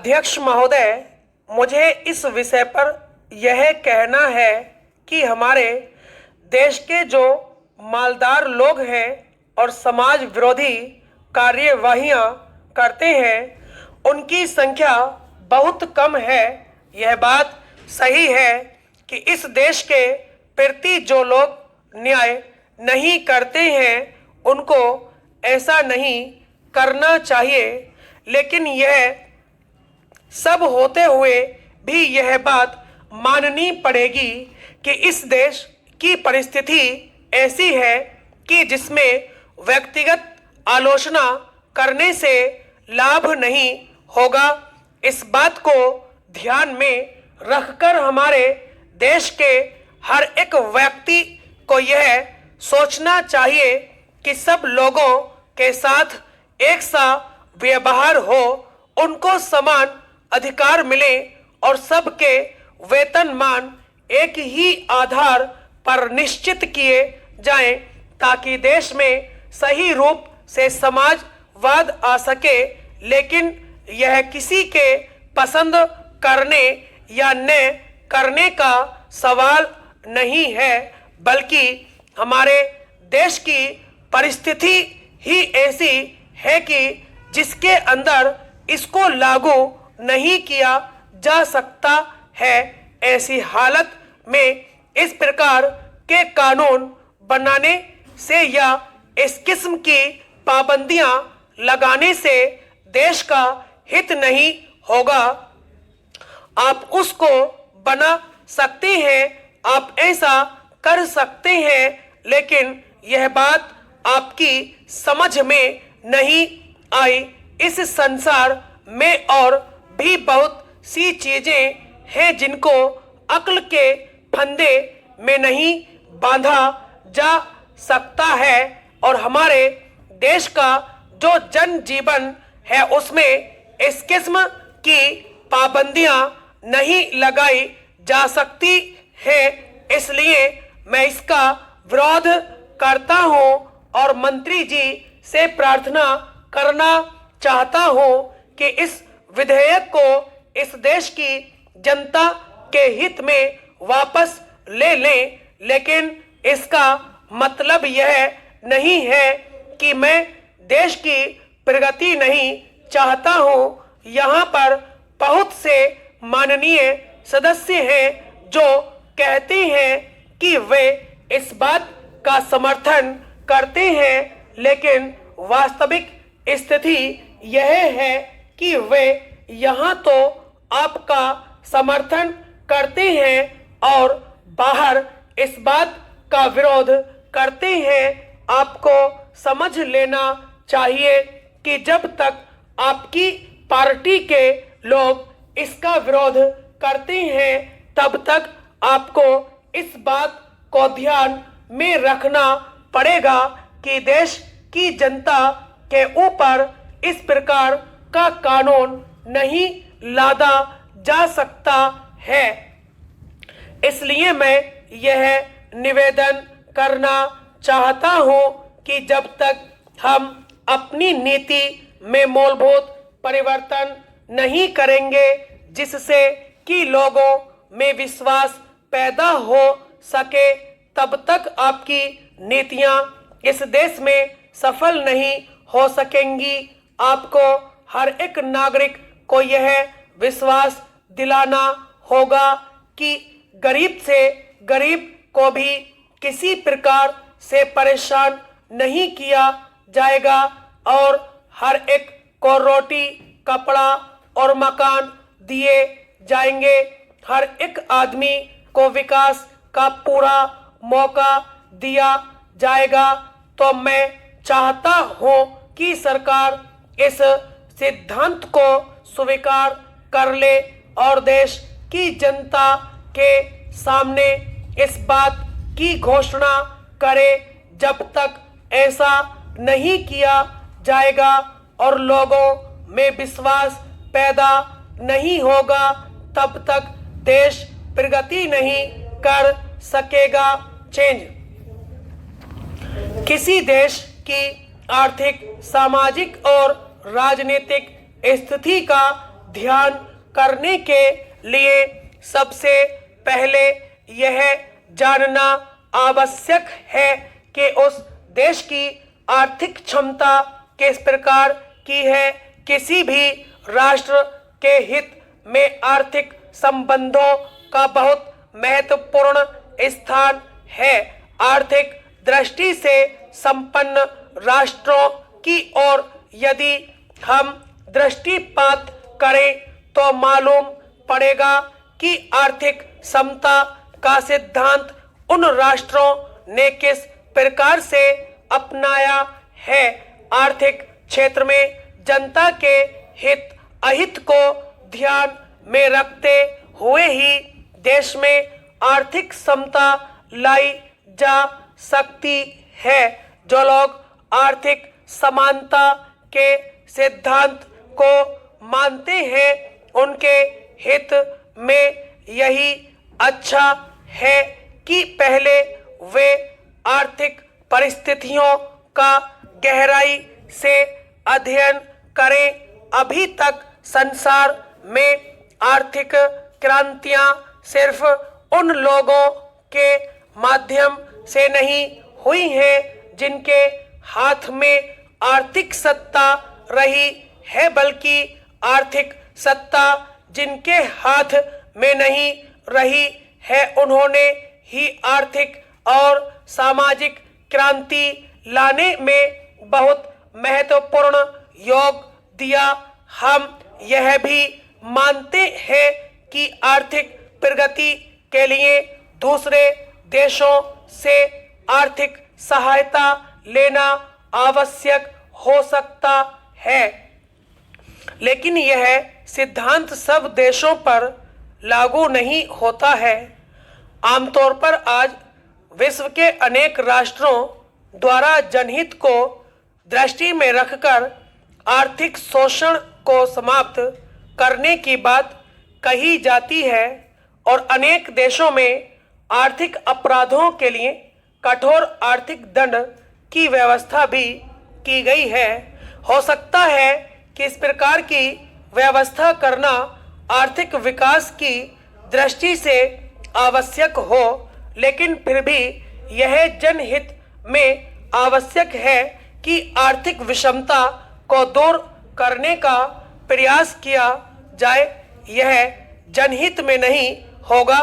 अध्यक्ष महोदय, मुझे इस विषय पर यह कहना है कि हमारे देश के जो मालदार लोग हैं और समाज विरोधी कार्यवाहियां करते हैं, उनकी संख्या बहुत कम है। यह बात सही है कि इस देश के प्रति जो लोग न्याय नहीं करते हैं, उनको ऐसा नहीं करना चाहिए। लेकिन यह सब होते हुए भी यह बात माननी पड़ेगी कि इस देश की परिस्थिति ऐसी है कि जिसमें व्यक्तिगत आलोचना करने से लाभ नहीं होगा। इस बात को ध्यान में रखकर हमारे देश के हर एक व्यक्ति को यह सोचना चाहिए कि सब लोगों के साथ एक सा व्यवहार हो, उनको समान अधिकार मिले और सबके वेतनमान एक ही आधार पर निश्चित किए जाएं, ताकि देश में सही रूप से समाजवाद आ सके। लेकिन यह किसी के पसंद करने या न करने का सवाल नहीं है, बल्कि हमारे देश की परिस्थिति ही ऐसी है कि जिसके अंदर इसको लागू नहीं किया जा सकता है। ऐसी हालत में इस प्रकार के कानून बनाने से या इस किस्म की पाबंदियां लगाने से देश का हित नहीं होगा। आप उसको बना सकते हैं, आप ऐसा कर सकते हैं, लेकिन यह बात आपकी समझ में नहीं आई। इस संसार में और भी बहुत सी चीजें हैं जिनको अक्ल के फंदे में नहीं बांधा जा सकता है, और हमारे देश का जो जनजीवन है उसमें इस किस्म की पाबंदियां नहीं लगाई जा सकती है। इसलिए मैं इसका विरोध करता हूं और मंत्री जी से प्रार्थना करना चाहता हूं कि इस विधेयक को इस देश की जनता के हित में वापस ले लें। लेकिन इसका मतलब यह नहीं है कि मैं देश की प्रगति नहीं चाहता हूं। यहाँ पर बहुत से माननीय सदस्य हैं जो कहते हैं कि वे इस बात का समर्थन करते हैं, लेकिन वास्तविक स्थिति यह है कि वे यहाँ तो आपका समर्थन करते हैं और बाहर इस बात का विरोध करते हैं। आपको समझ लेना चाहिए कि जब तक आपकी पार्टी के लोग इसका विरोध करते हैं, तब तक आपको इस बात को ध्यान में रखना पड़ेगा कि देश की जनता के ऊपर इस प्रकार का कानून नहीं लादा जा सकता है। इसलिए मैं यह निवेदन करना चाहता हूं कि जब तक हम अपनी नीति में मूलभूत परिवर्तन नहीं करेंगे, जिससे कि लोगों में विश्वास पैदा हो सके, तब तक आपकी नीतियां इस देश में सफल नहीं हो सकेंगी। आपको हर एक नागरिक को यह विश्वास दिलाना होगा कि गरीब से गरीब को भी किसी प्रकार से परेशान नहीं किया जाएगा और हर एक को रोटी, कपड़ा और मकान दिए जाएंगे। हर एक आदमी को विकास का पूरा मौका दिया जाएगा। तो मैं चाहता हूं कि सरकार इस सिद्धांत को स्वीकार कर ले और देश की जनता के सामने इस बात की घोषणा करे। जब तक ऐसा नहीं किया जाएगा और लोगों में विश्वास पैदा नहीं होगा, तब तक देश प्रगति नहीं कर सकेगा। चेंज किसी देश की आर्थिक, सामाजिक और राजनीतिक स्थिति का ध्यान करने के लिए सबसे पहले यह जानना आवश्यक है कि उस देश की आर्थिक क्षमता किस प्रकार की है। किसी भी राष्ट्र के हित में आर्थिक संबंधों का बहुत महत्वपूर्ण स्थान है। आर्थिक दृष्टि से संपन्न राष्ट्रों की ओर यदि हम दृष्टिपात करें तो मालूम पड़ेगा कि आर्थिक समता का सिद्धांत उन राष्ट्रों ने किस प्रकार से अपनाया है। आर्थिक क्षेत्र में जनता के हित अहित को ध्यान में रखते हुए ही देश में आर्थिक समता लाई जा सकती है। जो लोग आर्थिक समानता के सिद्धांत को मानते हैं उनके हित में यही अच्छा है कि पहले वे आर्थिक परिस्थितियों का गहराई से अध्ययन करें। अभी तक संसार में आर्थिक क्रांतियां सिर्फ उन लोगों के माध्यम से नहीं हुई हैं जिनके हाथ में आर्थिक सत्ता रही है, बल्कि आर्थिक सत्ता जिनके हाथ में नहीं रही है उन्होंने ही आर्थिक और सामाजिक क्रांति लाने में बहुत महत्वपूर्ण योग दिया। हम यह भी मानते हैं कि आर्थिक प्रगति के लिए दूसरे देशों से आर्थिक सहायता लेना आवश्यक हो सकता है, लेकिन यह सिद्धांत सब देशों पर लागू नहीं होता है। आमतौर पर आज विश्व के अनेक राष्ट्रों द्वारा जनहित को दृष्टि में रखकर आर्थिक शोषण को समाप्त करने की बात कही जाती है और अनेक देशों में आर्थिक अपराधों के लिए कठोर आर्थिक दंड की व्यवस्था भी की गई है। हो सकता है कि इस प्रकार की व्यवस्था करना आर्थिक विकास की दृष्टि से आवश्यक हो, लेकिन फिर भी यह जनहित में आवश्यक है कि आर्थिक विषमता को दूर करने का प्रयास किया जाए। यह जनहित में नहीं होगा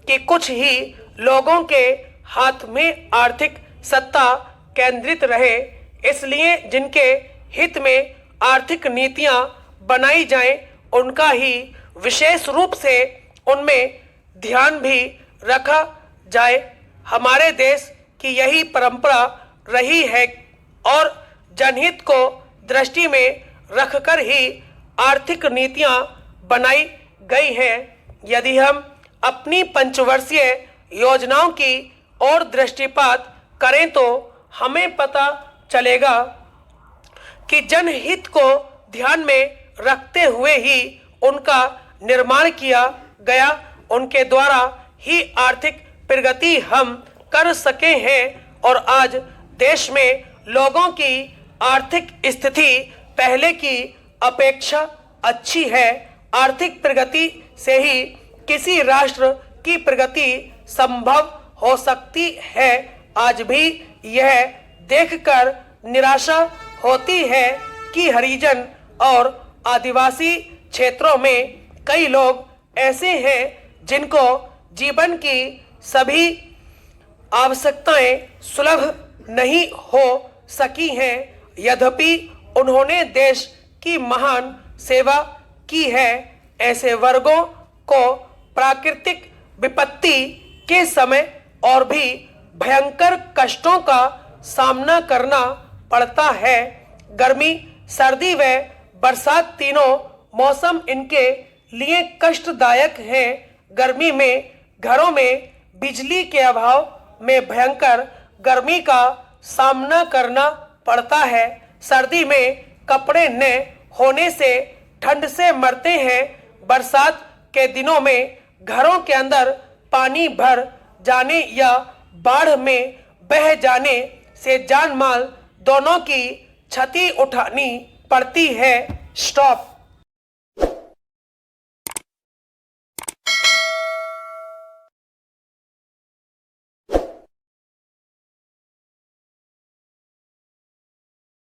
कि कुछ ही लोगों के हाथ में आर्थिक सत्ता केंद्रित रहे, इसलिए जिनके हित में आर्थिक नीतियां बनाई जाएं उनका ही विशेष रूप से उनमें ध्यान भी रखा जाए। हमारे देश की यही परंपरा रही है और जनहित को दृष्टि में रखकर ही आर्थिक नीतियां बनाई गई हैं। यदि हम अपनी पंचवर्षीय योजनाओं की ओर दृष्टिपात करें तो हमें पता चलेगा कि जनहित को ध्यान में रखते हुए ही उनका निर्माण किया गया। उनके द्वारा ही आर्थिक प्रगति हम कर सके हैं और आज देश में लोगों की आर्थिक स्थिति पहले की अपेक्षा अच्छी है। आर्थिक प्रगति से ही किसी राष्ट्र की प्रगति संभव हो सकती है। आज भी यह देखकर निराशा होती है कि हरिजन और आदिवासी क्षेत्रों में कई लोग ऐसे हैं जिनको जीवन की सभी आवश्यकताएं सुलभ नहीं हो सकी हैं, यद्यपि उन्होंने देश की महान सेवा की है। ऐसे वर्गों को प्राकृतिक विपत्ति के समय और भी भयंकर कष्टों का सामना करना पड़ता है। गर्मी, सर्दी व बरसात तीनों मौसम इनके लिए कष्टदायक हैं। गर्मी में घरों में बिजली के अभाव में भयंकर गर्मी का सामना करना पड़ता है। सर्दी में कपड़े न होने से ठंड से मरते हैं। बरसात के दिनों में घरों के अंदर पानी भर जाने या बाढ़ में बह जाने से जान माल दोनों की क्षति उठानी पड़ती है। स्टॉप।